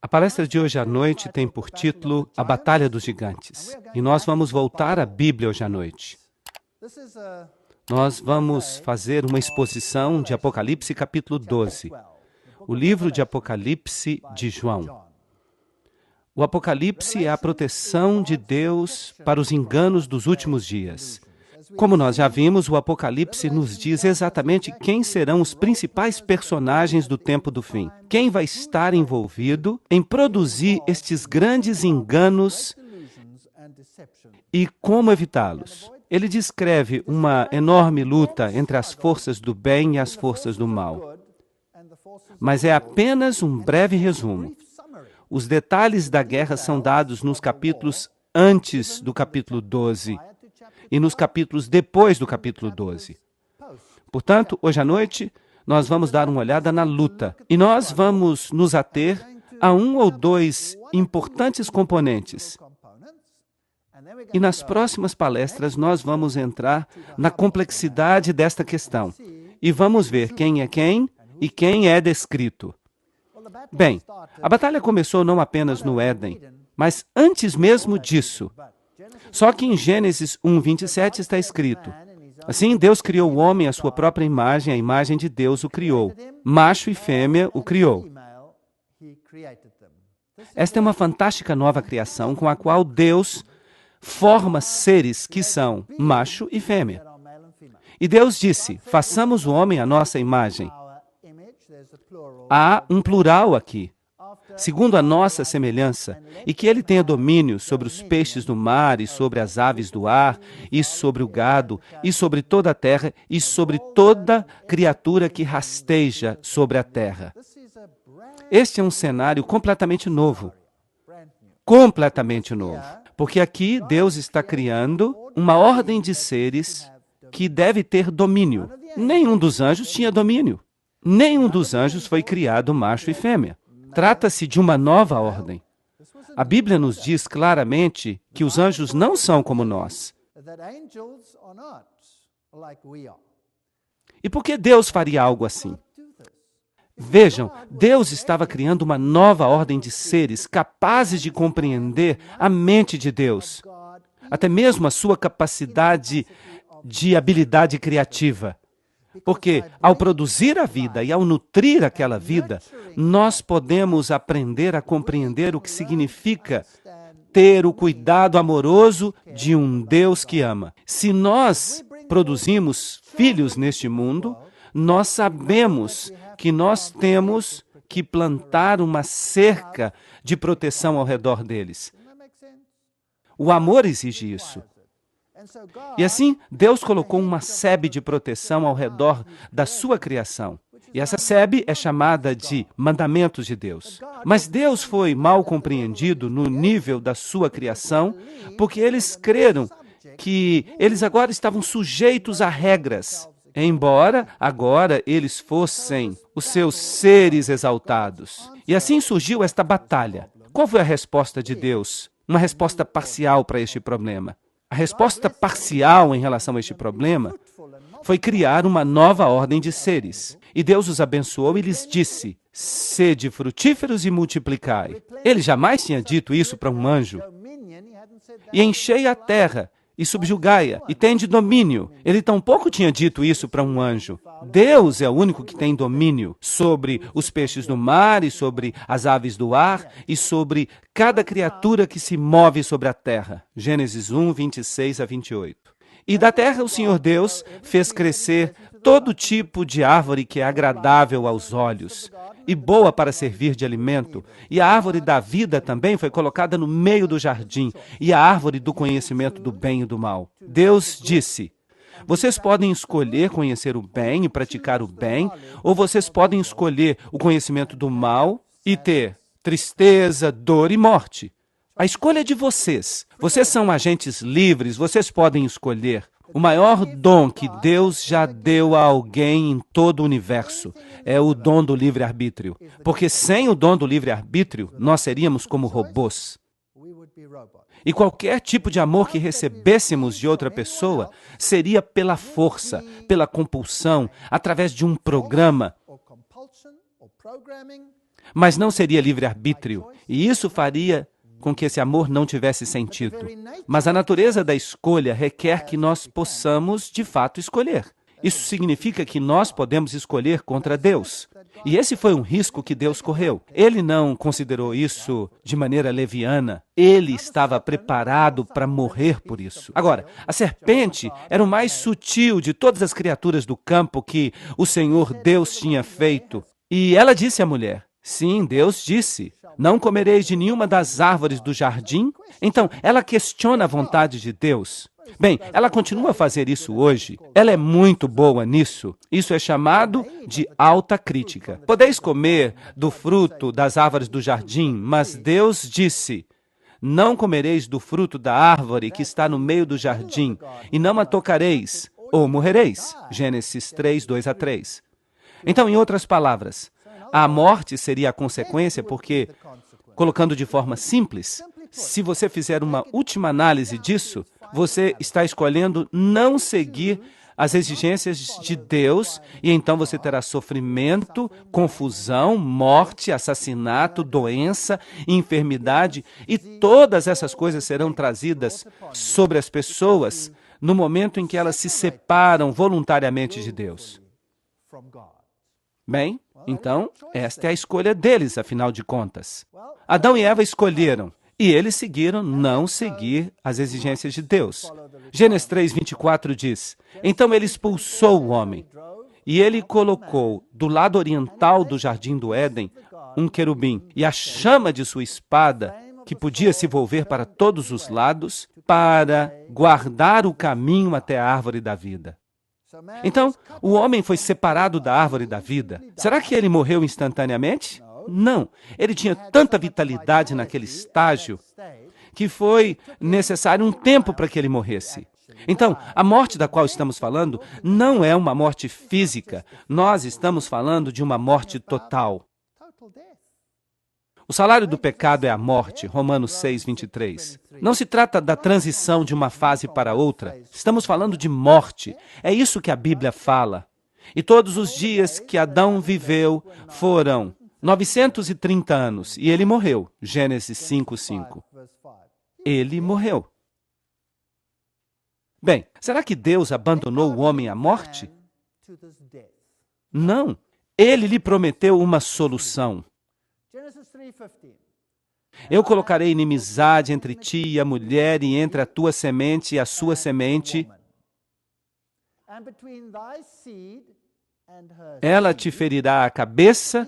A palestra de hoje à noite tem por título A Batalha dos Gigantes. E nós vamos voltar à Bíblia hoje à noite. Nós vamos fazer uma exposição de Apocalipse capítulo 12, o livro de Apocalipse de João. O Apocalipse é a proteção de Deus para os enganos dos últimos dias. Como nós já vimos, o Apocalipse nos diz exatamente quem serão os principais personagens do tempo do fim. Quem vai estar envolvido em produzir estes grandes enganos e como evitá-los. Ele descreve uma enorme luta entre as forças do bem e as forças do mal. Mas é apenas um breve resumo. Os detalhes da guerra são dados nos capítulos antes do capítulo 12 e nos capítulos depois do capítulo 12. Portanto, hoje à noite, nós vamos dar uma olhada na luta e nós vamos nos ater a um ou dois importantes componentes. E nas próximas palestras nós vamos entrar na complexidade desta questão e vamos ver quem é quem e quem é descrito. Bem, a batalha começou não apenas no Éden, mas antes mesmo disso. Só que em Gênesis 1:27 está escrito: assim Deus criou o homem à sua própria imagem, a imagem de Deus o criou. Macho e fêmea o criou. Esta é uma fantástica nova criação com a qual Deus forma seres que são macho e fêmea. E Deus disse: façamos o homem à nossa imagem. Há um plural aqui. Segundo a nossa semelhança, e que ele tenha domínio sobre os peixes do mar, e sobre as aves do ar, e sobre o gado, e sobre toda a terra, e sobre toda criatura que rasteja sobre a terra. Este é um cenário completamente novo. Completamente novo. Porque aqui Deus está criando uma ordem de seres que deve ter domínio. Nenhum dos anjos tinha domínio. Nenhum dos anjos foi criado macho e fêmea. Trata-se de uma nova ordem. A Bíblia nos diz claramente que os anjos não são como nós. E por que Deus faria algo assim? Vejam, Deus estava criando uma nova ordem de seres capazes de compreender a mente de Deus, até mesmo a sua capacidade de habilidade criativa. Porque ao produzir a vida e ao nutrir aquela vida, nós podemos aprender a compreender o que significa ter o cuidado amoroso de um Deus que ama. Se nós produzimos filhos neste mundo, nós sabemos que nós temos que plantar uma cerca de proteção ao redor deles. O amor exige isso. E assim, Deus colocou uma sebe de proteção ao redor da sua criação. E essa sebe é chamada de mandamentos de Deus. Mas Deus foi mal compreendido no nível da sua criação, porque eles creram que eles agora estavam sujeitos a regras, embora agora eles fossem os seus seres exaltados. E assim surgiu esta batalha. Qual foi a resposta de Deus? Uma resposta parcial para este problema. A resposta parcial em relação a este problema foi criar uma nova ordem de seres. E Deus os abençoou e lhes disse: sede frutíferos e multiplicai. Ele jamais tinha dito isso para um anjo. E enchei a terra e subjugai-a, e tende domínio. Ele tampouco tinha dito isso para um anjo. Deus é o único que tem domínio sobre os peixes do mar, e sobre as aves do ar, e sobre cada criatura que se move sobre a terra. Gênesis 1:26-28. E da terra o Senhor Deus fez crescer todo tipo de árvore que é agradável aos olhos e boa para servir de alimento. E a árvore da vida também foi colocada no meio do jardim, e a árvore do conhecimento do bem e do mal. Deus disse: vocês podem escolher conhecer o bem e praticar o bem, ou vocês podem escolher o conhecimento do mal e ter tristeza, dor e morte. A escolha é de vocês. Vocês são agentes livres, vocês podem escolher. O maior dom que Deus já deu a alguém em todo o universo é o dom do livre-arbítrio. Porque sem o dom do livre-arbítrio, nós seríamos como robôs. E qualquer tipo de amor que recebêssemos de outra pessoa seria pela força, pela compulsão, através de um programa. Mas não seria livre-arbítrio, e isso faria com que esse amor não tivesse sentido. Mas a natureza da escolha requer que nós possamos, de fato, escolher. Isso significa que nós podemos escolher contra Deus. E esse foi um risco que Deus correu. Ele não considerou isso de maneira leviana. Ele estava preparado para morrer por isso. Agora, a serpente era o mais sutil de todas as criaturas do campo que o Senhor Deus tinha feito. E ela disse à mulher: sim, Deus disse, não comereis de nenhuma das árvores do jardim? Então, ela questiona a vontade de Deus. Bem, ela continua a fazer isso hoje. Ela é muito boa nisso. Isso é chamado de alta crítica. Podeis comer do fruto das árvores do jardim, mas Deus disse: não comereis do fruto da árvore que está no meio do jardim, e não a tocareis, ou morrereis. Gênesis 3, 2-3. Então, em outras palavras, a morte seria a consequência porque, colocando de forma simples, se você fizer uma última análise disso, você está escolhendo não seguir as exigências de Deus, e então você terá sofrimento, confusão, morte, assassinato, doença, enfermidade, e todas essas coisas serão trazidas sobre as pessoas no momento em que elas se separam voluntariamente de Deus. Bem, então, esta é a escolha deles, afinal de contas. Adão e Eva escolheram, e eles seguiram não seguir as exigências de Deus. Gênesis 3:24 diz: então ele expulsou o homem, e ele colocou do lado oriental do jardim do Éden um querubim, e a chama de sua espada, que podia se volver para todos os lados, para guardar o caminho até a árvore da vida. Então, o homem foi separado da árvore da vida. Será que ele morreu instantaneamente? Não. Ele tinha tanta vitalidade naquele estágio que foi necessário um tempo para que ele morresse. Então, a morte da qual estamos falando não é uma morte física. Nós estamos falando de uma morte total. O salário do pecado é a morte, Romanos 6:23. Não se trata da transição de uma fase para outra. Estamos falando de morte. É isso que a Bíblia fala. E todos os dias que Adão viveu foram 930 anos, e ele morreu. Gênesis 5:5. Ele morreu. Bem, será que Deus abandonou o homem à morte? Não. Ele lhe prometeu uma solução. Eu colocarei inimizade entre ti e a mulher, e entre a tua semente e a sua semente. Ela te ferirá a cabeça,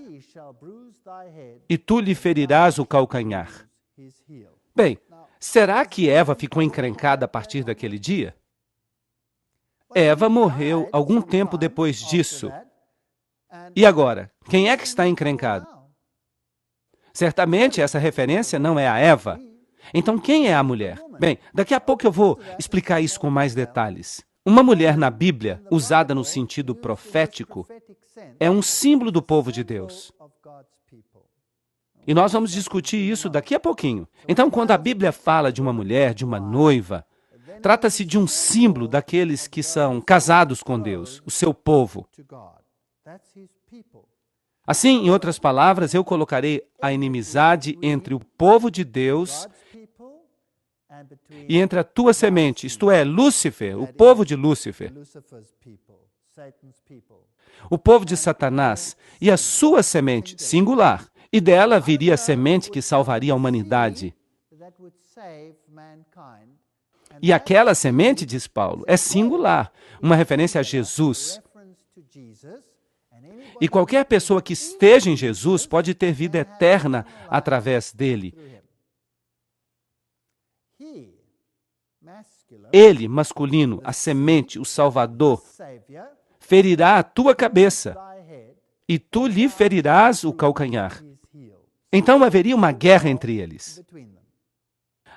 e tu lhe ferirás o calcanhar. Bem, será que Eva ficou encrencada a partir daquele dia? Eva morreu algum tempo depois disso. E agora, quem é que está encrencado? Certamente essa referência não é a Eva. Então quem é a mulher? Bem, daqui a pouco eu vou explicar isso com mais detalhes. Uma mulher na Bíblia, usada no sentido profético, é um símbolo do povo de Deus. E nós vamos discutir isso daqui a pouquinho. Então, quando a Bíblia fala de uma mulher, de uma noiva, trata-se de um símbolo daqueles que são casados com Deus, o seu povo. Assim, em outras palavras, eu colocarei a inimizade entre o povo de Deus e entre a tua semente, isto é, Lúcifer, o povo de Lúcifer, o povo de Satanás, e a sua semente, singular, e dela viria a semente que salvaria a humanidade. E aquela semente, diz Paulo, é singular, uma referência a Jesus. E qualquer pessoa que esteja em Jesus pode ter vida eterna através dele. Ele, masculino, a semente, o Salvador, ferirá a tua cabeça, e tu lhe ferirás o calcanhar. Então haveria uma guerra entre eles.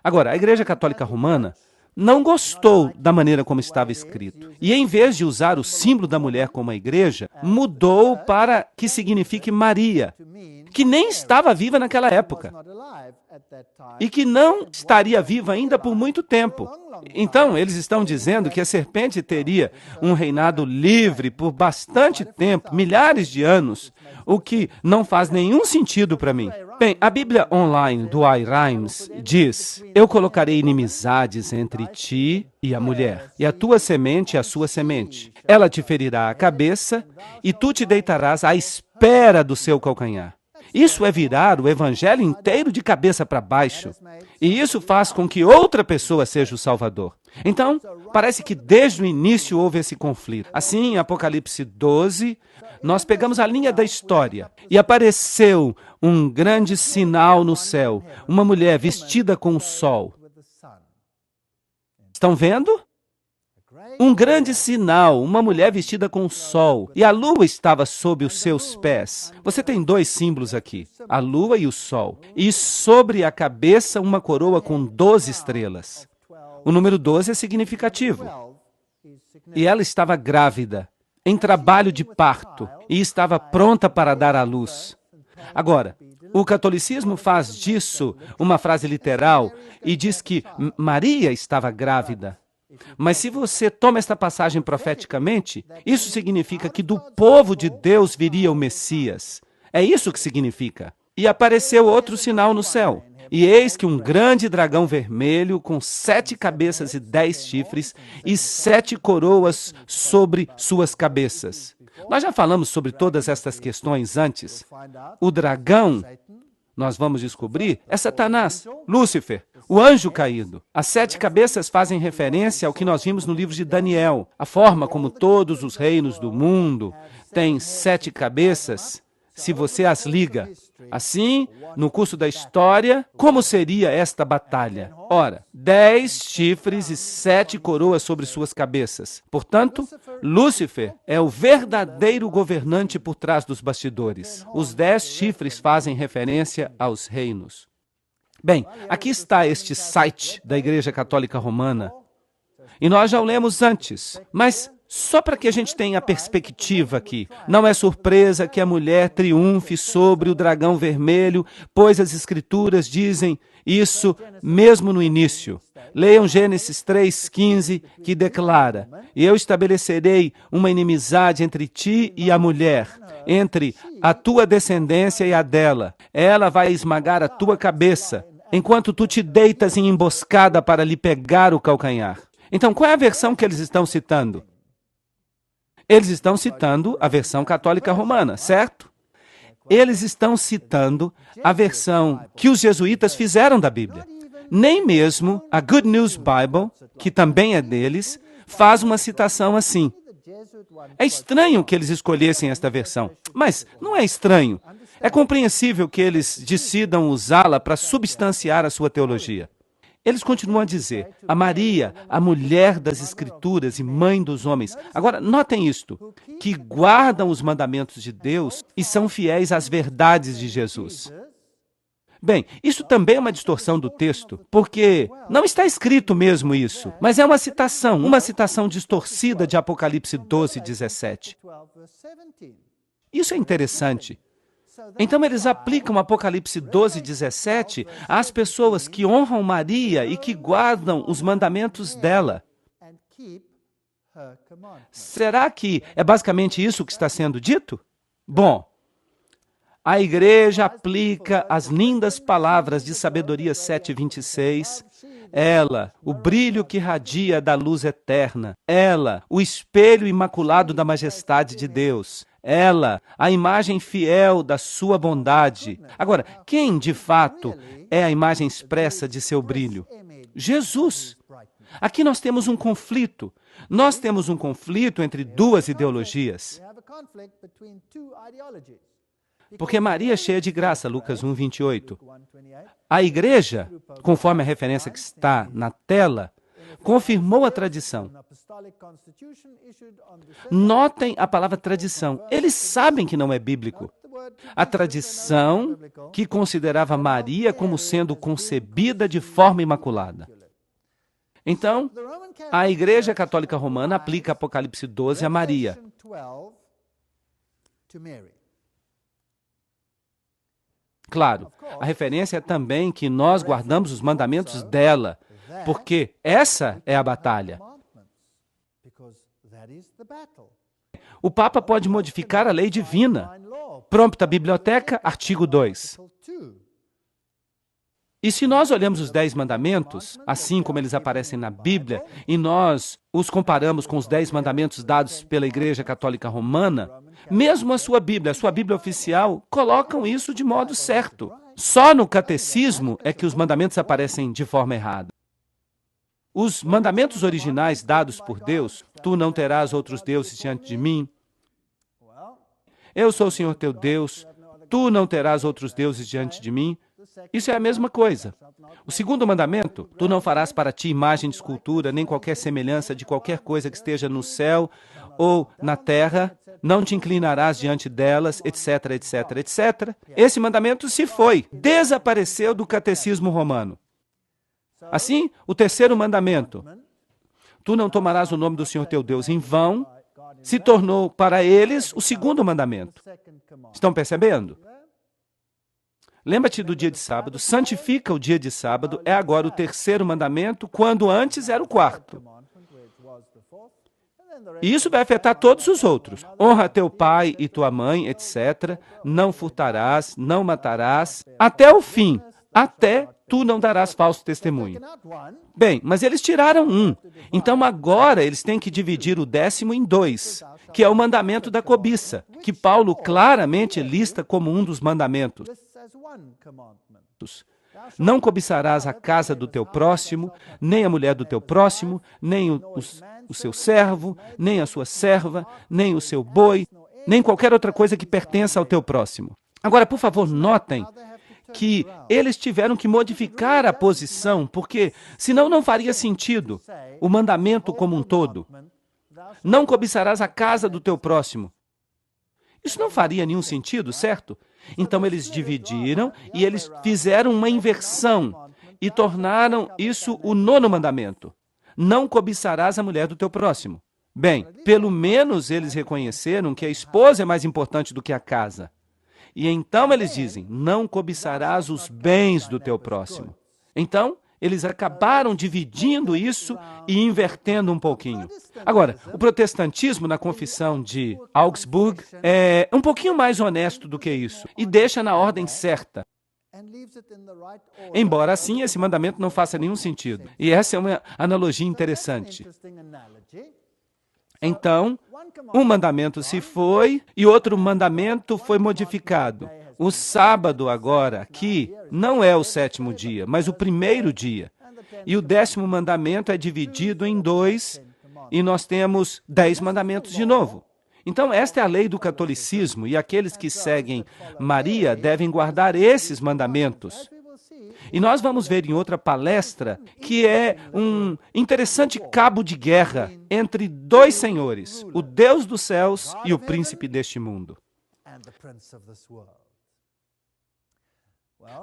Agora, a Igreja Católica Romana não gostou da maneira como estava escrito. E em vez de usar o símbolo da mulher como a igreja, mudou para que signifique Maria, que nem estava viva naquela época e que não estaria viva ainda por muito tempo. Então, eles estão dizendo que a serpente teria um reinado livre por bastante tempo, milhares de anos, o que não faz nenhum sentido para mim. Bem, a Bíblia online do iRhymes diz: eu colocarei inimizades entre ti e a mulher, e a tua semente e a sua semente. Ela te ferirá a cabeça, e tu te deitarás à espera do seu calcanhar. Isso é virar o evangelho inteiro de cabeça para baixo. E isso faz com que outra pessoa seja o Salvador. Então, parece que desde o início houve esse conflito. Assim, em Apocalipse 12, nós pegamos a linha da história e apareceu um grande sinal no céu, uma mulher vestida com o sol. Estão vendo? Um grande sinal, uma mulher vestida com o sol, e a lua estava sob os seus pés. Você tem dois símbolos aqui, a lua e o sol. E sobre a cabeça uma coroa com 12 estrelas. O número 12 é significativo. E ela estava grávida, em trabalho de parto, e estava pronta para dar à luz. Agora, o catolicismo faz disso uma frase literal e diz que Maria estava grávida. Mas se você toma esta passagem profeticamente, isso significa que do povo de Deus viria o Messias. É isso que significa. E apareceu outro sinal no céu. E eis que um grande dragão vermelho, com 7 cabeças e 10 chifres, e 7 coroas sobre suas cabeças. Nós já falamos sobre todas estas questões antes. O dragão, nós vamos descobrir, é Satanás, Lúcifer, o anjo caído. As 7 cabeças fazem referência ao que nós vimos no livro de Daniel. A forma como todos os reinos do mundo têm 7 cabeças, se você as liga. Assim, no curso da história, como seria esta batalha? Ora, 10 chifres e 7 coroas sobre suas cabeças. Portanto, Lúcifer é o verdadeiro governante por trás dos bastidores. Os 10 chifres fazem referência aos reinos. Bem, aqui está este site da Igreja Católica Romana. E nós já o lemos antes, mas só para que a gente tenha a perspectiva aqui. Não é surpresa que a mulher triunfe sobre o dragão vermelho, pois as Escrituras dizem isso mesmo no início. Leiam Gênesis 3,15, que declara: e eu estabelecerei uma inimizade entre ti e a mulher, entre a tua descendência e a dela. Ela vai esmagar a tua cabeça, enquanto tu te deitas em emboscada para lhe pegar o calcanhar. Então, qual é a versão que eles estão citando? Eles estão citando a versão católica romana, certo? Eles estão citando a versão que os jesuítas fizeram da Bíblia. Nem mesmo a Good News Bible, que também é deles, faz uma citação assim. É estranho que eles escolhessem esta versão, mas não é estranho. É compreensível que eles decidam usá-la para substanciar a sua teologia. Eles continuam a dizer, a Maria, a mulher das Escrituras e mãe dos homens. Agora, notem isto, que guardam os mandamentos de Deus e são fiéis às verdades de Jesus. Bem, isso também é uma distorção do texto, porque não está escrito mesmo isso, mas é uma citação distorcida de Apocalipse 12, 17. Isso é interessante. Então eles aplicam Apocalipse 12, 17 às pessoas que honram Maria e que guardam os mandamentos dela. Será que é basicamente isso que está sendo dito? Bom, a igreja aplica as lindas palavras de Sabedoria 7:26. Ela, o brilho que radia da luz eterna. Ela, o espelho imaculado da majestade de Deus. Ela, a imagem fiel da sua bondade. Agora, quem de fato é a imagem expressa de seu brilho? Jesus. Aqui nós temos um conflito. Nós temos um conflito entre duas ideologias. Porque Maria é cheia de graça, Lucas 1:28. A igreja, conforme a referência que está na tela, confirmou a tradição. Notem a palavra tradição. Eles sabem que não é bíblico. A tradição que considerava Maria como sendo concebida de forma imaculada. Então, a Igreja Católica Romana aplica Apocalipse 12 a Maria. Claro, a referência é também que nós guardamos os mandamentos dela, porque essa é a batalha. O Papa pode modificar a lei divina. Prompta Biblioteca, artigo 2. E se nós olhamos os 10 mandamentos, assim como eles aparecem na Bíblia, e nós os comparamos com os 10 mandamentos dados pela Igreja Católica Romana, mesmo a sua Bíblia oficial, colocam isso de modo certo. Só no catecismo é que os mandamentos aparecem de forma errada. Os mandamentos originais dados por Deus, tu não terás outros deuses diante de mim, eu sou o Senhor teu Deus, tu não terás outros deuses diante de mim, isso é a mesma coisa. O segundo mandamento, tu não farás para ti imagem de escultura, nem qualquer semelhança de qualquer coisa que esteja no céu ou na terra, não te inclinarás diante delas, etc, etc, etc. Esse mandamento se foi, desapareceu do catecismo romano. Assim, o terceiro mandamento, tu não tomarás o nome do Senhor teu Deus em vão, se tornou para eles o segundo mandamento. Estão percebendo? Lembra-te do dia de sábado, santifica o dia de sábado, é agora o terceiro mandamento, quando antes era o quarto. E isso vai afetar todos os outros. Honra teu pai e tua mãe, etc. Não furtarás, não matarás, até o fim, até tu não darás falso testemunho. Bem, mas eles tiraram um. Então agora eles têm que dividir o 10º em 2, que é o mandamento da cobiça, que Paulo claramente lista como um dos mandamentos. Não cobiçarás a casa do teu próximo, nem a mulher do teu próximo, nem o seu servo, nem a sua serva, nem o seu boi, nem qualquer outra coisa que pertença ao teu próximo. Agora, por favor, notem que eles tiveram que modificar a posição, porque senão não faria sentido o mandamento como um todo. Não cobiçarás a casa do teu próximo. Isso não faria nenhum sentido, certo? Então eles dividiram e eles fizeram uma inversão e tornaram isso o 9º mandamento. Não cobiçarás a mulher do teu próximo. Bem, pelo menos eles reconheceram que a esposa é mais importante do que a casa. E então eles dizem, não cobiçarás os bens do teu próximo. Então, eles acabaram dividindo isso e invertendo um pouquinho. Agora, o protestantismo na confissão de Augsburg é um pouquinho mais honesto do que isso e deixa na ordem certa. Embora assim, esse mandamento não faça nenhum sentido. E essa é uma analogia interessante. Então, um mandamento se foi e outro mandamento foi modificado. O sábado agora, aqui, não é o 7º dia, mas o 1º dia. E o 10º mandamento é dividido em 2 e nós temos 10 mandamentos de novo. Então, esta é a lei do catolicismo e aqueles que seguem Maria devem guardar esses mandamentos. E nós vamos ver em outra palestra que é um interessante cabo de guerra entre 2 senhores, o Deus dos céus e o príncipe deste mundo.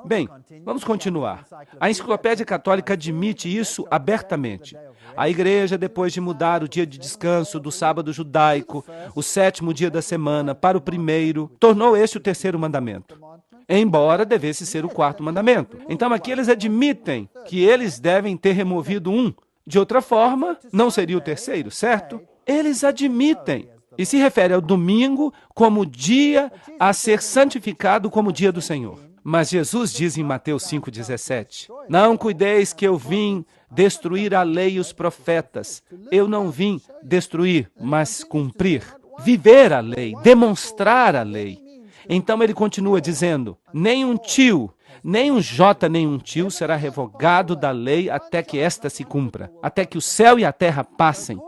Bem, vamos continuar. A Enciclopédia Católica admite isso abertamente. A Igreja, depois de mudar o dia de descanso do sábado judaico, o 7º dia da semana, para o 1º, tornou este o 3º mandamento, embora devesse ser o 4º mandamento. Então aqui eles admitem que eles devem ter removido um. De outra forma, não seria o 3º, certo? Eles admitem. E se refere ao domingo como dia a ser santificado como dia do Senhor. Mas Jesus diz em Mateus 5,17, não cuideis que eu vim destruir a lei e os profetas. Eu não vim destruir, mas cumprir. Viver a lei, demonstrar a lei. Então ele continua dizendo, nem um tio, nem um jota, nem um tio será revogado da lei até que esta se cumpra. Até que o céu e a terra passem.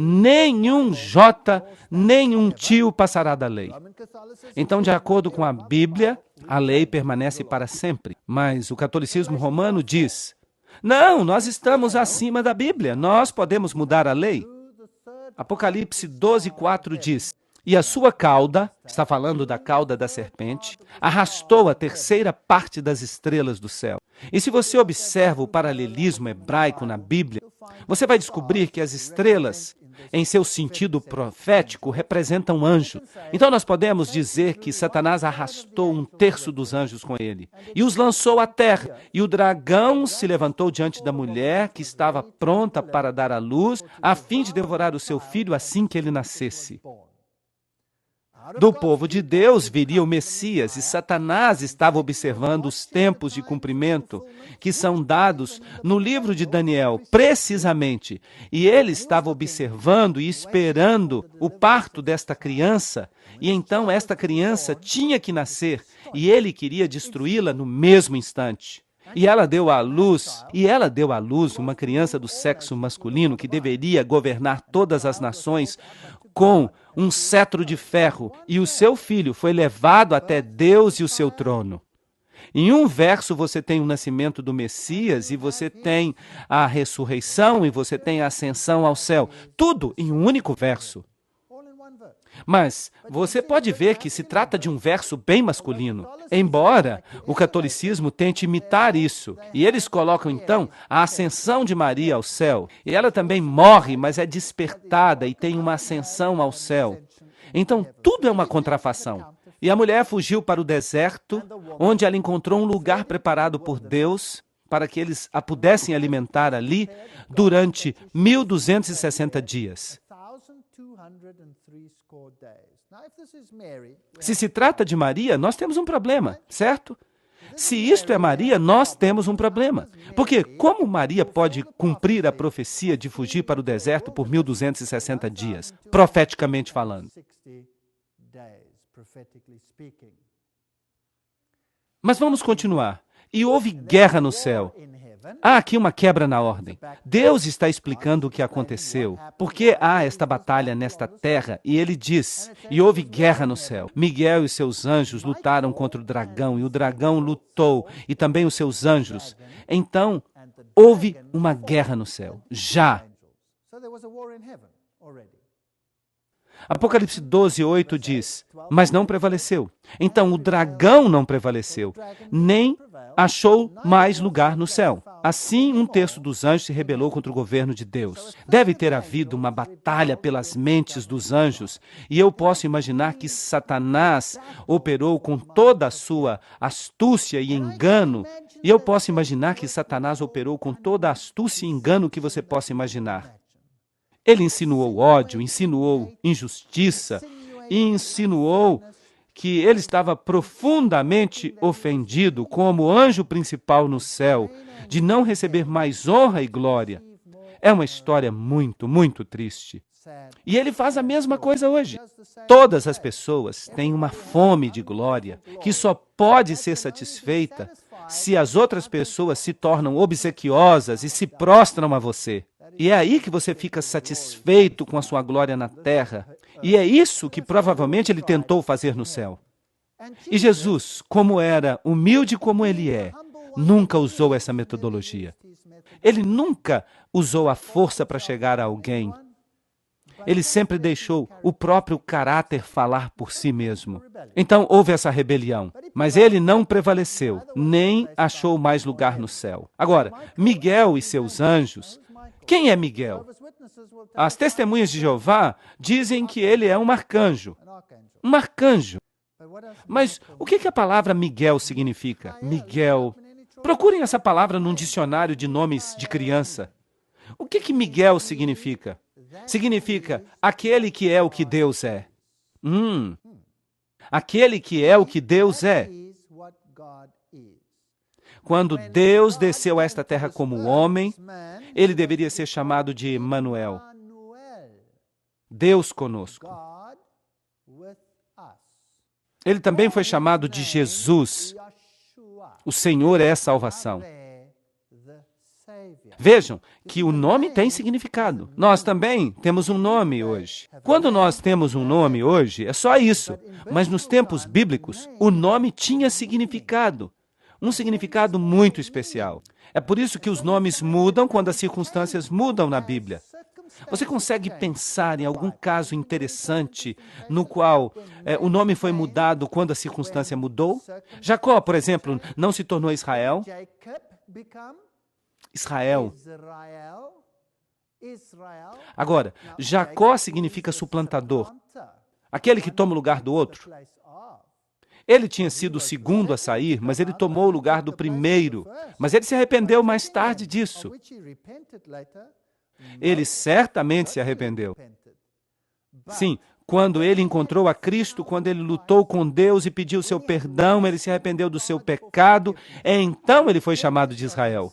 Nenhum jota, nenhum tio passará da lei. Então, de acordo com a Bíblia, a lei permanece para sempre. Mas o catolicismo romano diz, não, nós estamos acima da Bíblia, nós podemos mudar a lei. Apocalipse 12:4 diz, e a sua cauda, está falando da cauda da serpente, arrastou a 3ª parte das estrelas do céu. E se você observa o paralelismo hebraico na Bíblia, você vai descobrir que as estrelas, em seu sentido profético, representam anjos. Então nós podemos dizer que Satanás arrastou 1/3 dos anjos com ele e os lançou à terra. E o dragão se levantou diante da mulher que estava pronta para dar à luz, a fim de devorar o seu filho assim que ele nascesse. Do povo de Deus viria o Messias, e Satanás estava observando os tempos de cumprimento que são dados no livro de Daniel, precisamente. E ele estava observando e esperando o parto desta criança, e então esta criança tinha que nascer, e ele queria destruí-la no mesmo instante. E ela deu à luz uma criança do sexo masculino que deveria governar todas as nações com um cetro de ferro, e o seu filho foi levado até Deus e o seu trono. Em um verso você tem o nascimento do Messias, e você tem a ressurreição, e você tem a ascensão ao céu. Tudo em um único verso. Mas você pode ver que se trata de um verso bem masculino, embora o catolicismo tente imitar isso. E eles colocam, então, a ascensão de Maria ao céu. E ela também morre, mas é despertada e tem uma ascensão ao céu. Então, tudo é uma contrafação. E a mulher fugiu para o deserto, onde ela encontrou um lugar preparado por Deus para que eles a pudessem alimentar ali durante 1260 dias. Se trata de Maria, nós temos um problema, certo? Se isto é Maria, nós temos um problema. Porque como Maria pode cumprir a profecia de fugir para o deserto por 1260 dias, profeticamente falando? Mas vamos continuar. E houve guerra no céu. Há aqui uma quebra na ordem. Deus está explicando o que aconteceu. Por que há esta batalha nesta terra? E ele diz, e houve guerra no céu. Miguel e seus anjos lutaram contra o dragão, e o dragão lutou, e também os seus anjos. Então, houve uma guerra no céu. Já. Apocalipse 12:8 diz, mas não prevaleceu. Então, o dragão não prevaleceu, nem achou mais lugar no céu. Assim, um terço dos anjos se rebelou contra o governo de Deus. Deve ter havido uma batalha pelas mentes dos anjos, e eu posso imaginar que Satanás operou com toda a sua astúcia e engano, e eu posso imaginar que Satanás operou com toda a astúcia e engano que você possa imaginar. Ele insinuou ódio, insinuou injustiça, e insinuou que ele estava profundamente ofendido como anjo principal no céu, de não receber mais honra e glória. É uma história muito, muito triste. E ele faz a mesma coisa hoje. Todas as pessoas têm uma fome de glória que só pode ser satisfeita se as outras pessoas se tornam obsequiosas e se prostram a você. E é aí que você fica satisfeito com a sua glória na terra. E é isso que provavelmente ele tentou fazer no céu. E Jesus, como era humilde como ele é, nunca usou essa metodologia. Ele nunca usou a força para chegar a alguém. Ele sempre deixou o próprio caráter falar por si mesmo. Então houve essa rebelião, mas ele não prevaleceu, nem achou mais lugar no céu. Agora, Miguel e seus anjos. Quem é Miguel? As testemunhas de Jeová dizem que ele é um arcanjo. Um arcanjo. Mas o que a palavra Miguel significa? Miguel. Procurem essa palavra num dicionário de nomes de criança. O que Miguel significa? Significa aquele que é o que Deus é. Aquele que é o que Deus é. Quando Deus desceu a esta terra como homem, ele deveria ser chamado de Emanuel. Deus conosco. Ele também foi chamado de Jesus. O Senhor é a salvação. Vejam que o nome tem significado. Nós também temos um nome hoje. Quando nós temos um nome hoje, é só isso. Mas nos tempos bíblicos, o nome tinha significado. Um significado muito especial. É por isso que os nomes mudam quando as circunstâncias mudam na Bíblia. Você consegue pensar em algum caso interessante no qual o nome foi mudado quando a circunstância mudou? Jacó, por exemplo, não se tornou Israel? Israel. Agora, Jacó significa suplantador, aquele que toma o lugar do outro. Ele tinha sido o segundo a sair, mas ele tomou o lugar do primeiro. Mas ele se arrependeu mais tarde disso. Ele certamente se arrependeu. Sim, quando ele encontrou a Cristo, quando ele lutou com Deus e pediu seu perdão, ele se arrependeu do seu pecado, então ele foi chamado de Israel.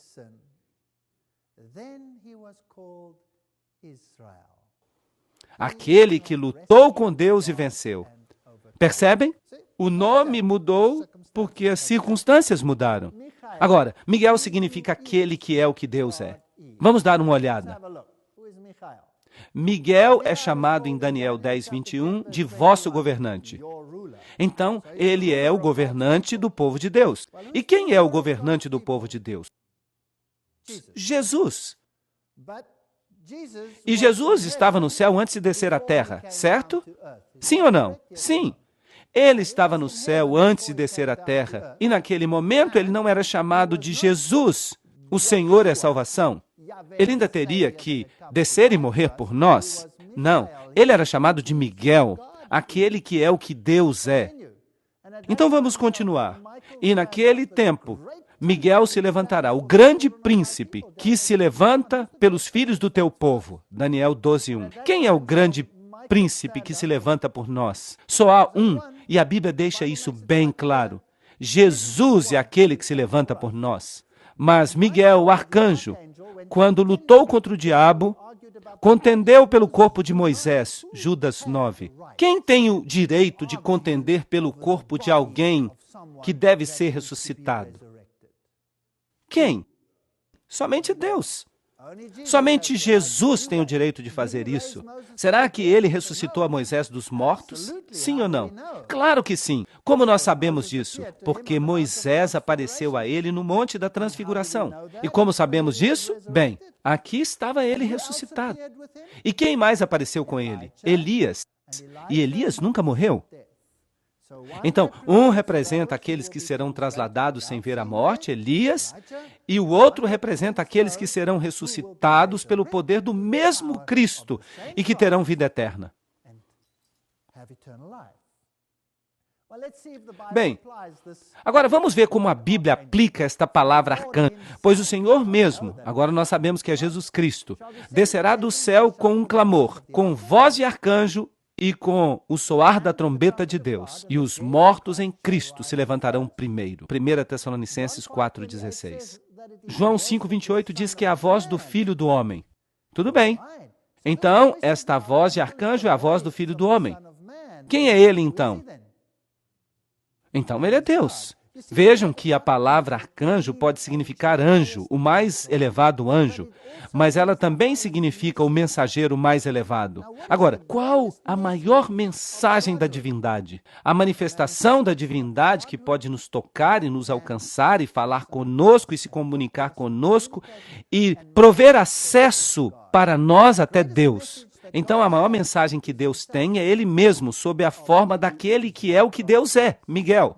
Aquele que lutou com Deus e venceu. Percebem? O nome mudou porque as circunstâncias mudaram. Agora, Miguel significa aquele que é o que Deus é. Vamos dar uma olhada. Miguel é chamado em Daniel 10, 21 de vosso governante. Então, ele é o governante do povo de Deus. E quem é o governante do povo de Deus? Jesus. E Jesus estava no céu antes de descer à terra, certo? Sim ou não? Sim. Ele estava no céu antes de descer à terra. E naquele momento ele não era chamado de Jesus, o Senhor é salvação. Ele ainda teria que descer e morrer por nós? Não. Ele era chamado de Miguel, aquele que é o que Deus é. Então vamos continuar. E naquele tempo, Miguel se levantará, o grande príncipe que se levanta pelos filhos do teu povo. Daniel 12, 1. Quem é o grande príncipe que se levanta por nós? Só há um, e a Bíblia deixa isso bem claro. Jesus é aquele que se levanta por nós. Mas Miguel, o arcanjo, quando lutou contra o diabo, contendeu pelo corpo de Moisés, Judas 9. Quem tem o direito de contender pelo corpo de alguém que deve ser ressuscitado? Quem? Somente Deus. Somente Jesus tem o direito de fazer isso. Será que ele ressuscitou a Moisés dos mortos? Sim ou não? Claro que sim. Como nós sabemos disso? Porque Moisés apareceu a ele no Monte da Transfiguração. E como sabemos disso? Bem, aqui estava ele ressuscitado. E quem mais apareceu com ele? Elias. E Elias nunca morreu. Então, um representa aqueles que serão trasladados sem ver a morte, Elias, e o outro representa aqueles que serão ressuscitados pelo poder do mesmo Cristo e que terão vida eterna. Bem, agora vamos ver como a Bíblia aplica esta palavra arcanjo, pois o Senhor mesmo, agora nós sabemos que é Jesus Cristo, descerá do céu com um clamor, com voz de arcanjo e com o soar da trombeta de Deus, e os mortos em Cristo se levantarão primeiro. 1 Tessalonicenses 4,16. João 5,28 diz que é a voz do Filho do Homem. Tudo bem. Então, esta voz de arcanjo é a voz do Filho do Homem. Quem é ele, então? Então, ele é Deus. Vejam que a palavra arcanjo pode significar anjo, o mais elevado anjo, mas ela também significa o mensageiro mais elevado. Agora, qual a maior mensagem da divindade? A manifestação da divindade que pode nos tocar e nos alcançar e falar conosco e se comunicar conosco e prover acesso para nós até Deus. Então, a maior mensagem que Deus tem é Ele mesmo, sob a forma daquele que é o que Deus é, Miguel.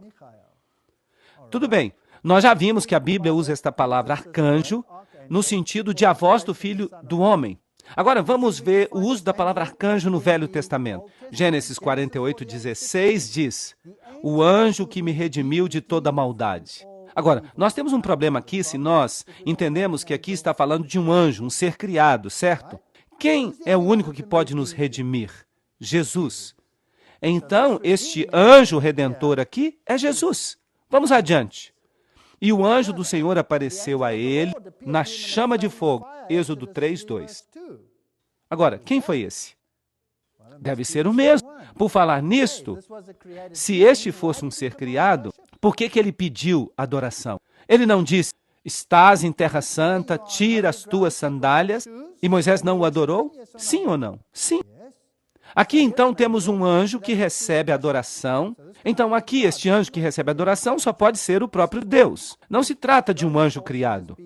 Tudo bem, nós já vimos que a Bíblia usa esta palavra arcanjo no sentido de a voz do Filho do Homem. Agora, vamos ver o uso da palavra arcanjo no Velho Testamento. Gênesis 48:16 diz, o anjo que me redimiu de toda maldade. Agora, nós temos um problema aqui se nós entendemos que aqui está falando de um anjo, um ser criado, certo? Quem é o único que pode nos redimir? Jesus. Então, este anjo redentor aqui é Jesus. Vamos adiante. E o anjo do Senhor apareceu a ele na chama de fogo. Êxodo 3:2. Agora, quem foi esse? Deve ser o mesmo. Por falar nisto, se este fosse um ser criado, por que ele pediu adoração? Ele não disse, estás em terra santa, tira as tuas sandálias, e Moisés não o adorou? Sim ou não? Sim. Aqui, então, temos um anjo que recebe adoração. Então, aqui, este anjo que recebe adoração só pode ser o próprio Deus. Não se trata de um anjo criado,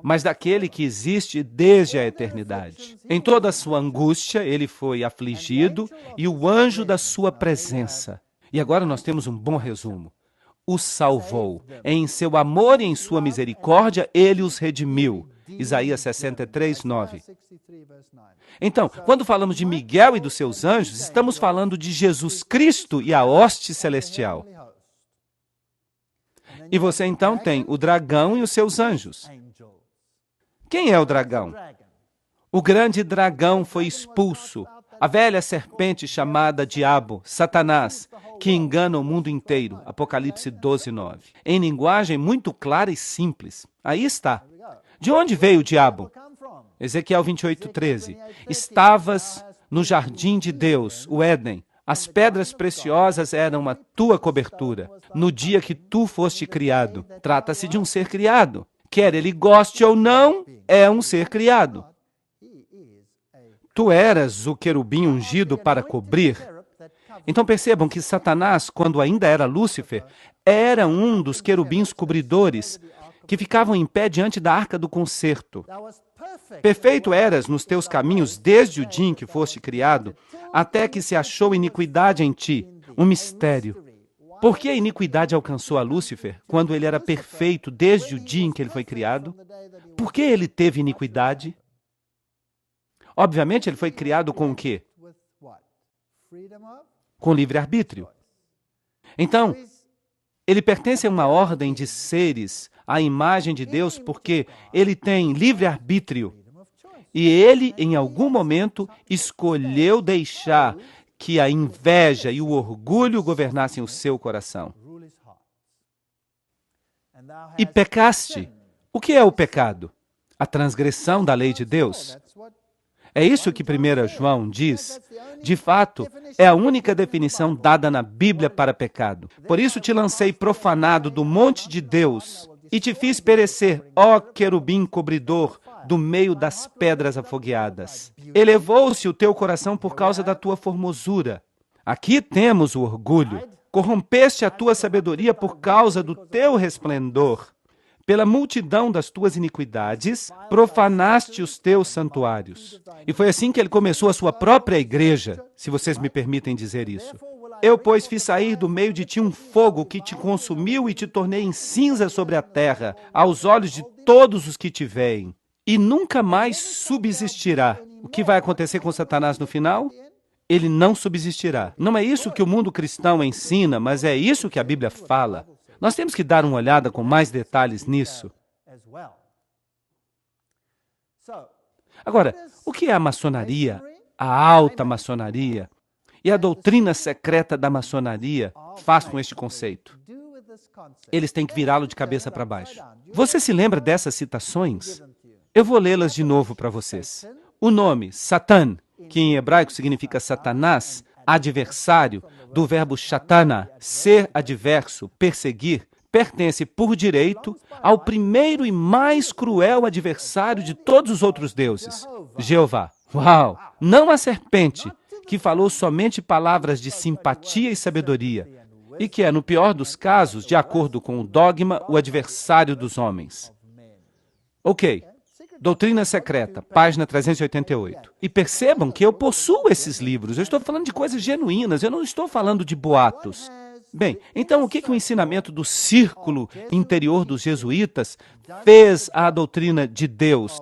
mas daquele que existe desde a eternidade. Em toda a sua angústia, ele foi afligido, e o anjo da sua presença. E agora nós temos um bom resumo. O salvou. Em seu amor e em sua misericórdia, ele os redimiu. Isaías 63:9. Então, quando falamos de Miguel e dos seus anjos, estamos falando de Jesus Cristo e a hoste celestial. E você então tem o dragão e os seus anjos. Quem é o dragão? O grande dragão foi expulso. A velha serpente chamada Diabo, Satanás, que engana o mundo inteiro. Apocalipse 12:9. Em linguagem muito clara e simples. Aí está. De onde veio o diabo? Ezequiel 28:13. Estavas no jardim de Deus, o Éden. As pedras preciosas eram a tua cobertura. No dia que tu foste criado. Trata-se de um ser criado. Quer ele goste ou não, é um ser criado. Tu eras o querubim ungido para cobrir. Então percebam que Satanás, quando ainda era Lúcifer, era um dos querubins cobridores que ficavam em pé diante da arca do concerto. Perfeito eras nos teus caminhos desde o dia em que foste criado, até que se achou iniquidade em ti, um mistério. Por que a iniquidade alcançou a Lúcifer quando ele era perfeito desde o dia em que ele foi criado? Por que ele teve iniquidade? Obviamente, ele foi criado com o quê? Com livre-arbítrio. Então, ele pertence a uma ordem de seres à imagem de Deus porque ele tem livre-arbítrio. E ele, em algum momento, escolheu deixar que a inveja e o orgulho governassem o seu coração. E pecaste. O que é o pecado? A transgressão da lei de Deus. É isso que 1 João diz. De fato, é a única definição dada na Bíblia para pecado. Por isso te lancei profanado do monte de Deus e te fiz perecer, ó querubim cobridor, do meio das pedras afogueadas. Elevou-se o teu coração por causa da tua formosura. Aqui temos o orgulho. Corrompeste a tua sabedoria por causa do teu resplendor. Pela multidão das tuas iniquidades, profanaste os teus santuários. E foi assim que ele começou a sua própria igreja, se vocês me permitem dizer isso. Eu, pois, fiz sair do meio de ti um fogo que te consumiu e te tornei em cinza sobre a terra, aos olhos de todos os que te veem. E nunca mais subsistirá. O que vai acontecer com Satanás no final? Ele não subsistirá. Não é isso que o mundo cristão ensina, mas é isso que a Bíblia fala. Nós temos que dar uma olhada com mais detalhes nisso. Agora, o que é a maçonaria? A alta maçonaria e a doutrina secreta da maçonaria faz com este conceito? Eles têm que virá-lo de cabeça para baixo. Você se lembra dessas citações? Eu vou lê-las de novo para vocês. O nome Satan, que em hebraico significa Satanás, adversário, do verbo shatana, ser adverso, perseguir, pertence por direito ao primeiro e mais cruel adversário de todos os outros deuses, Jeová. Uau! Não a serpente, que falou somente palavras de simpatia e sabedoria, e que é, no pior dos casos, de acordo com o dogma, o adversário dos homens. Ok. Doutrina Secreta, página 388. E percebam que eu possuo esses livros. Eu estou falando de coisas genuínas, eu não estou falando de boatos. Bem, então o que o ensinamento do círculo interior dos jesuítas fez à doutrina de Deus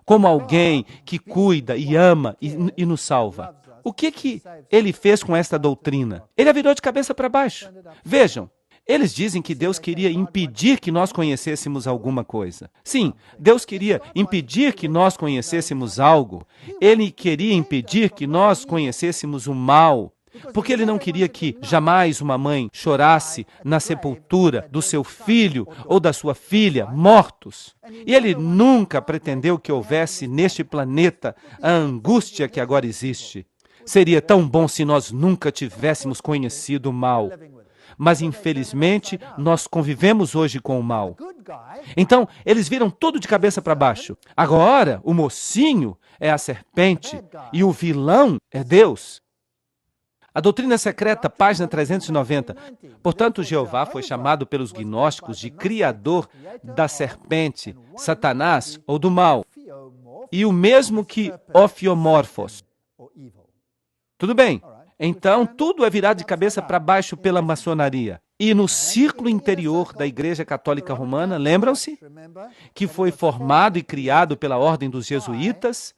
como alguém que cuida e ama e nos salva? O que ele fez com esta doutrina? Ele a virou de cabeça para baixo. Vejam. Eles dizem que Deus queria impedir que nós conhecêssemos alguma coisa. Sim, Deus queria impedir que nós conhecêssemos algo. Ele queria impedir que nós conhecêssemos o mal. Porque ele não queria que jamais uma mãe chorasse na sepultura do seu filho ou da sua filha mortos. E ele nunca pretendeu que houvesse neste planeta a angústia que agora existe. Seria tão bom se nós nunca tivéssemos conhecido o mal. Mas, infelizmente, nós convivemos hoje com o mal. Então, eles viram tudo de cabeça para baixo. Agora, o mocinho é a serpente e o vilão é Deus. A doutrina secreta, página 390. Portanto, Jeová foi chamado pelos gnósticos de criador da serpente, Satanás ou do mal. E o mesmo que Ofiomorphos. Tudo bem. Então, tudo é virado de cabeça para baixo pela maçonaria. E no círculo interior da Igreja Católica Romana, lembram-se? Que foi formado e criado pela ordem dos jesuítas.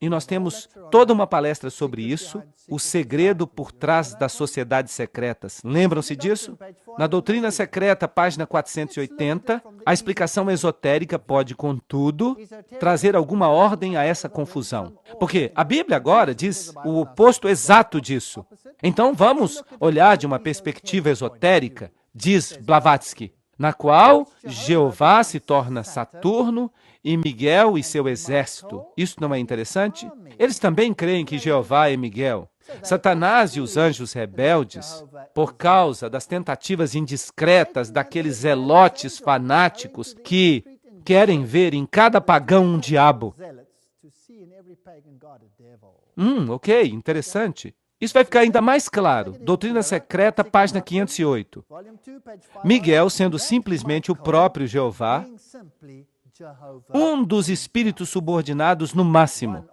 E nós temos toda uma palestra sobre isso, o segredo por trás das sociedades secretas. Lembram-se disso? Na Doutrina Secreta, página 480, a explicação esotérica pode, contudo, trazer alguma ordem a essa confusão. Porque a Bíblia agora diz o oposto exato disso. Então vamos olhar de uma perspectiva esotérica, diz Blavatsky, na qual Jeová se torna Saturno e Miguel e seu exército. Isso não é interessante? Eles também creem que Jeová é Miguel. Satanás e os anjos rebeldes, por causa das tentativas indiscretas daqueles zelotes fanáticos que querem ver em cada pagão um diabo. Ok, interessante. Isso vai ficar ainda mais claro. Doutrina Secreta, página 508. Miguel sendo simplesmente o próprio Jeová, um dos espíritos subordinados no máximo.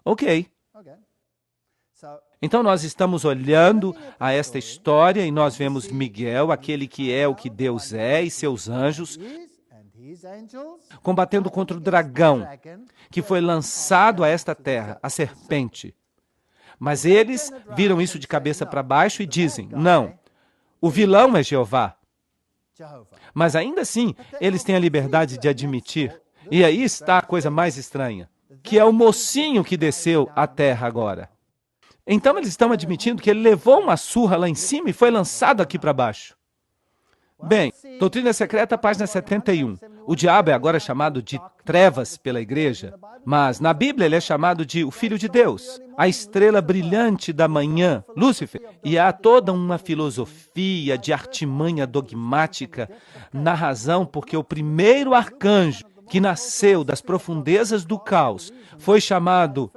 Ok. Então nós estamos olhando a esta história e nós vemos Miguel, aquele que é o que Deus é, e seus anjos, combatendo contra o dragão, que foi lançado a esta terra, a serpente. Mas eles viram isso de cabeça para baixo e dizem, não, o vilão é Jeová. Mas ainda assim, eles têm a liberdade de admitir, e aí está a coisa mais estranha, que é o mocinho que desceu à terra agora. Então eles estão admitindo que ele levou uma surra lá em cima e foi lançado aqui para baixo. Bem, Doutrina Secreta, página 71. O diabo é agora chamado de trevas pela igreja, mas na Bíblia ele é chamado de o Filho de Deus, a estrela brilhante da manhã, Lúcifer. E há toda uma filosofia de artimanha dogmática na razão porque o primeiro arcanjo que nasceu das profundezas do caos foi chamado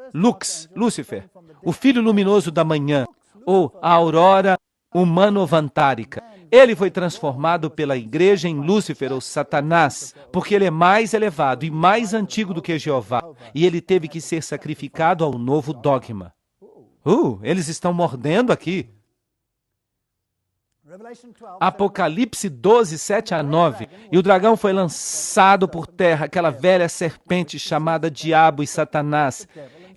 Lúcifer, o filho luminoso da manhã, ou a aurora humano-vantárica. Ele foi transformado pela igreja em Lúcifer, ou Satanás, porque ele é mais elevado e mais antigo do que Jeová, e ele teve que ser sacrificado ao novo dogma. Eles estão mordendo aqui. Apocalipse 12, 7 a 9. E o dragão foi lançado por terra, aquela velha serpente chamada Diabo e Satanás,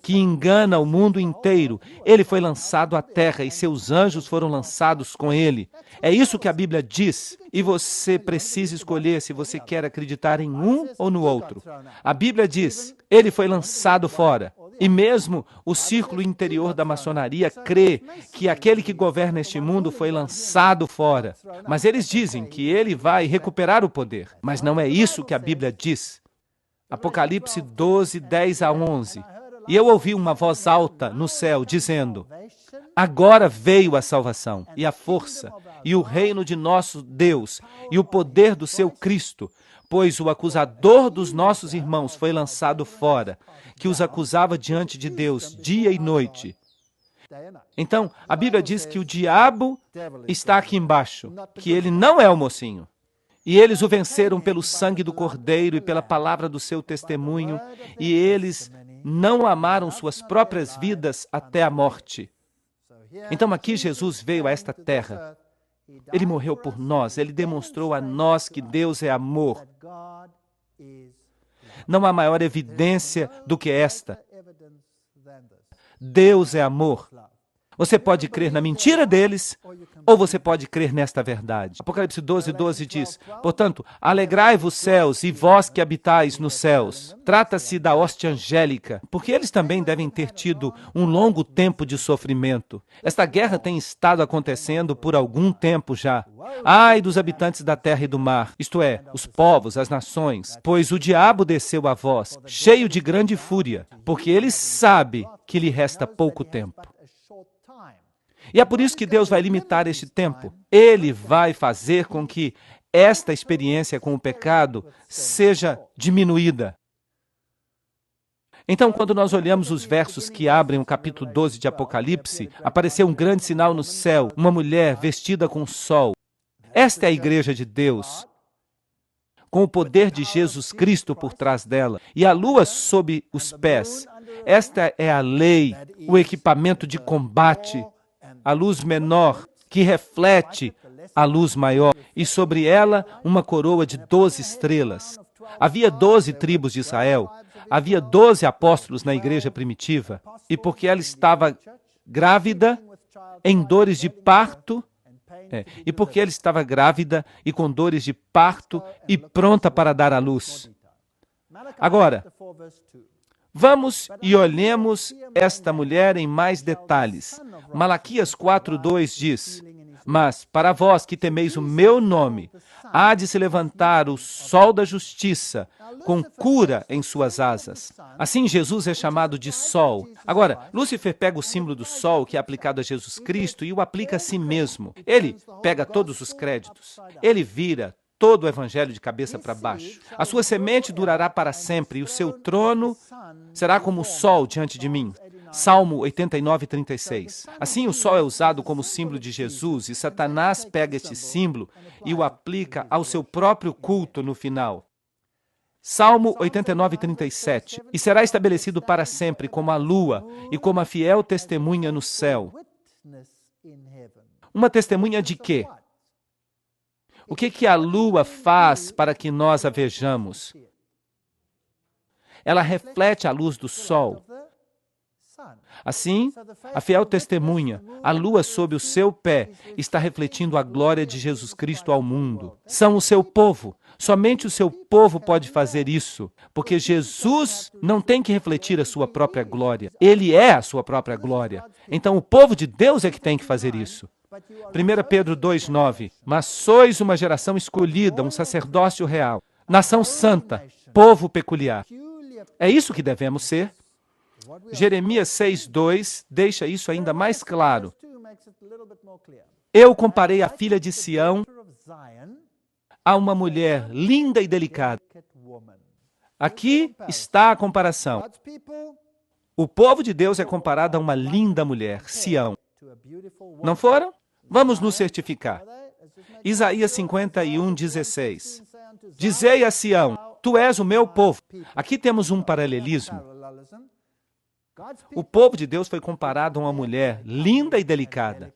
que engana o mundo inteiro. Ele foi lançado à terra e seus anjos foram lançados com ele. É isso que a Bíblia diz. E você precisa escolher se você quer acreditar em um ou no outro. A Bíblia diz, ele foi lançado fora. E mesmo o círculo interior da maçonaria crê que aquele que governa este mundo foi lançado fora. Mas eles dizem que ele vai recuperar o poder. Mas não é isso que a Bíblia diz. Apocalipse 12, 10 a 11. E eu ouvi uma voz alta no céu dizendo, agora veio a salvação, e a força, e o reino de nosso Deus, e o poder do seu Cristo, pois o acusador dos nossos irmãos foi lançado fora, que os acusava diante de Deus dia e noite. Então, a Bíblia diz que o diabo está aqui embaixo, que ele não é o mocinho. E eles o venceram pelo sangue do Cordeiro e pela palavra do seu testemunho, e eles não amaram suas próprias vidas até a morte. Então aqui Jesus veio a esta terra. Ele morreu por nós, ele demonstrou a nós que Deus é amor. Não há maior evidência do que esta. Deus é amor. Você pode crer na mentira deles, ou você pode crer nesta verdade. Apocalipse 12, 12 diz, portanto, alegrai-vos céus e vós que habitais nos céus. Trata-se da hoste angélica, porque eles também devem ter tido um longo tempo de sofrimento. Esta guerra tem estado acontecendo por algum tempo já. Ai dos habitantes da terra e do mar, isto é, os povos, as nações, pois o diabo desceu a vós, cheio de grande fúria, porque ele sabe que lhe resta pouco tempo. E é por isso que Deus vai limitar este tempo. Ele vai fazer com que esta experiência com o pecado seja diminuída. Então, quando nós olhamos os versos que abrem o capítulo 12 de Apocalipse, apareceu um grande sinal no céu, uma mulher vestida com sol. Esta é a igreja de Deus, com o poder de Jesus Cristo por trás dela, e a lua sob os pés. Esta é a lei, o equipamento de combate, a luz menor, que reflete a luz maior, e sobre ela uma coroa de 12 estrelas. Havia 12 tribos de Israel, havia 12 apóstolos na igreja primitiva, e porque ela estava grávida, em dores de parto, e porque ela estava grávida e com dores de parto e pronta para dar à luz. Agora, vamos e olhemos esta mulher em mais detalhes. Malaquias 4:2 diz: Mas para vós que temeis o meu nome, há de se levantar o sol da justiça, com cura em suas asas. Assim, Jesus é chamado de sol. Agora, Lúcifer pega o símbolo do sol, que é aplicado a Jesus Cristo, e o aplica a si mesmo. Ele pega todos os créditos. Ele vira todo o evangelho de cabeça para baixo. A sua semente durará para sempre, e o seu trono será como o sol diante de mim. Salmo 89:36. Assim, o sol é usado como símbolo de Jesus, e Satanás pega este símbolo e o aplica ao seu próprio culto no final. Salmo 89:37. E será estabelecido para sempre como a lua e como a fiel testemunha no céu. Uma testemunha de quê? O que a lua faz para que nós a vejamos? Ela reflete a luz do sol. Assim, a fiel testemunha, a lua sob o seu pé, está refletindo a glória de Jesus Cristo ao mundo. São o seu povo. Somente o seu povo pode fazer isso, porque Jesus não tem que refletir a sua própria glória. Ele é a sua própria glória. Então, o povo de Deus é que tem que fazer isso. 1 Pedro 2:9. Mas sois uma geração escolhida, um sacerdócio real, nação santa, povo peculiar. É isso que devemos ser. Jeremias 6:2 deixa isso ainda mais claro. Eu comparei a filha de Sião a uma mulher linda e delicada. Aqui está a comparação. O povo de Deus é comparado a uma linda mulher, Sião. Não foram? Vamos nos certificar. Isaías 51:16. Dizei a Sião, tu és o meu povo. Aqui temos um paralelismo. O povo de Deus foi comparado a uma mulher linda e delicada.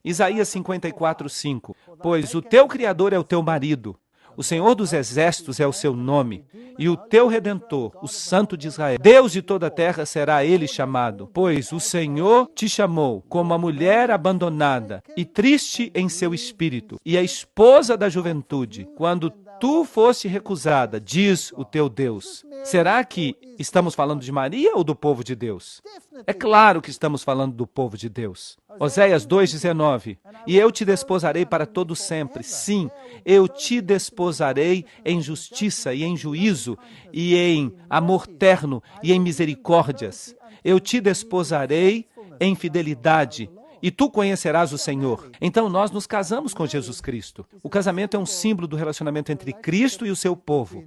Isaías 54:5. Pois o teu Criador é o teu marido, o Senhor dos Exércitos é o seu nome, e o teu Redentor, o Santo de Israel. Deus de toda a terra será ele chamado, pois o Senhor te chamou como a mulher abandonada e triste em seu espírito, e a esposa da juventude, quando tu foste recusada, diz o teu Deus. Será que estamos falando de Maria ou do povo de Deus? É claro que estamos falando do povo de Deus. Oséias 2:19. E eu te desposarei para todo sempre. Sim, eu te desposarei em justiça e em juízo, e em amor terno e em misericórdias. Eu te desposarei em fidelidade, e tu conhecerás o Senhor. Então nós nos casamos com Jesus Cristo. O casamento é um símbolo do relacionamento entre Cristo e o seu povo.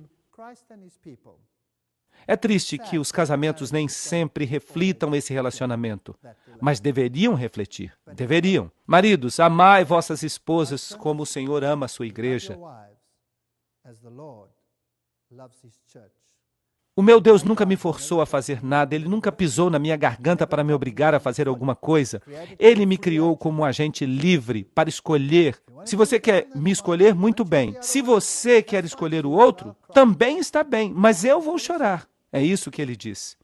É triste que os casamentos nem sempre reflitam esse relacionamento, mas deveriam refletir. Deveriam. Maridos, amai vossas esposas como o Senhor ama a sua igreja. O meu Deus nunca me forçou a fazer nada, Ele nunca pisou na minha garganta para me obrigar a fazer alguma coisa. Ele me criou como um agente livre para escolher. Se você quer me escolher, muito bem. Se você quer escolher o outro, também está bem, mas eu vou chorar. É isso que ele diz.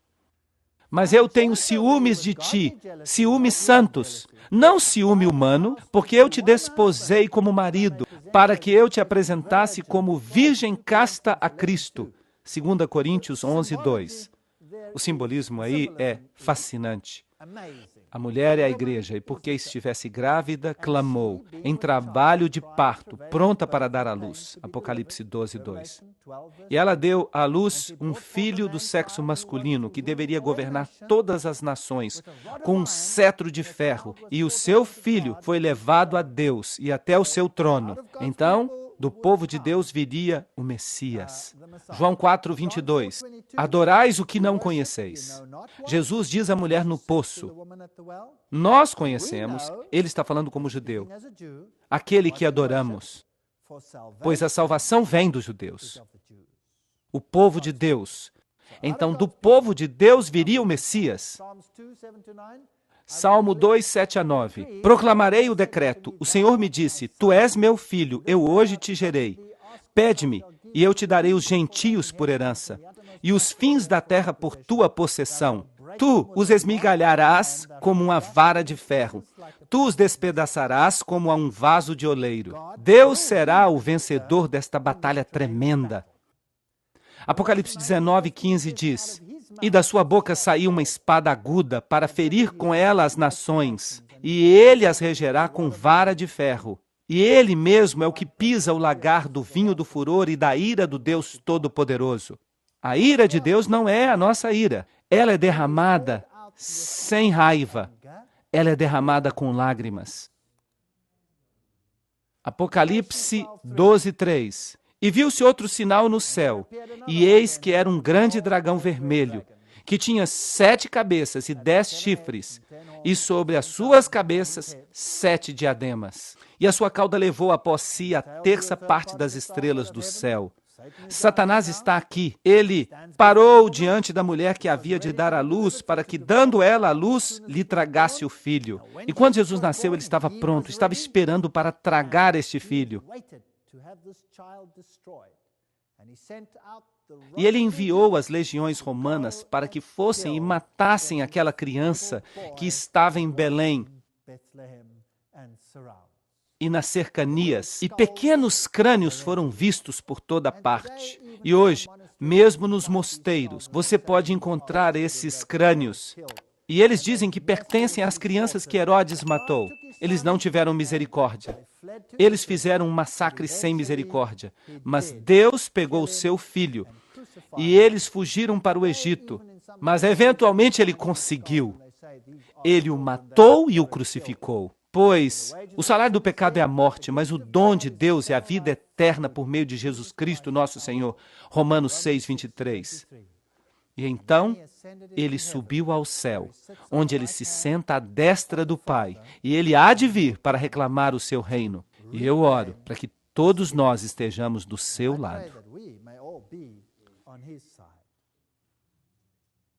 Mas eu tenho ciúmes de ti, ciúmes santos, não ciúme humano, porque eu te desposei como marido, para que eu te apresentasse como virgem casta a Cristo. 2 Coríntios 11:2. O simbolismo aí é fascinante. A mulher é a igreja, e porque estivesse grávida, clamou, em trabalho de parto, pronta para dar à luz. Apocalipse 12:2. E ela deu à luz um filho do sexo masculino, que deveria governar todas as nações, com um cetro de ferro. E o seu filho foi levado a Deus e até o seu trono. Então, do povo de Deus viria o Messias. João 4:22. Adorais o que não conheceis. Jesus diz à mulher no poço. Nós conhecemos, ele está falando como judeu, aquele que adoramos, pois a salvação vem dos judeus. O povo de Deus. Então, do povo de Deus viria o Messias. Salmo 2:7-9. Proclamarei o decreto. O Senhor me disse, tu és meu filho, eu hoje te gerei. Pede-me, e eu te darei os gentios por herança, e os fins da terra por tua possessão. Tu os esmigalharás como uma vara de ferro. Tu os despedaçarás como a um vaso de oleiro. Deus será o vencedor desta batalha tremenda. Apocalipse 19:15 diz: E da sua boca saiu uma espada aguda para ferir com ela as nações, e ele as regerá com vara de ferro. E ele mesmo é o que pisa o lagar do vinho do furor e da ira do Deus Todo-Poderoso. A ira de Deus não é a nossa ira. Ela é derramada sem raiva. Ela é derramada com lágrimas. Apocalipse 12:3. E viu-se outro sinal no céu, e eis que era um grande dragão vermelho, que tinha 7 cabeças e 10 chifres, e sobre as suas cabeças 7 diademas. E a sua cauda levou após si a terça parte das estrelas do céu. Satanás está aqui. Ele parou diante da mulher que havia de dar à luz, para que, dando ela à luz, lhe tragasse o filho. E quando Jesus nasceu, ele estava pronto, estava esperando para tragar este filho. E ele enviou as legiões romanas para que fossem e matassem aquela criança que estava em Belém e nas cercanias, e pequenos crânios foram vistos por toda parte. E hoje, mesmo nos mosteiros, você pode encontrar esses crânios. E eles dizem que pertencem às crianças que Herodes matou. Eles não tiveram misericórdia. Eles fizeram um massacre sem misericórdia. Mas Deus pegou o seu filho, e eles fugiram para o Egito. Mas eventualmente ele conseguiu. Ele o matou e o crucificou. Pois o salário do pecado é a morte, mas o dom de Deus é a vida eterna por meio de Jesus Cristo, nosso Senhor. Romanos 6:23. E então ele subiu ao céu, onde ele se senta à destra do Pai, e ele há de vir para reclamar o seu reino. E eu oro para que todos nós estejamos do seu lado.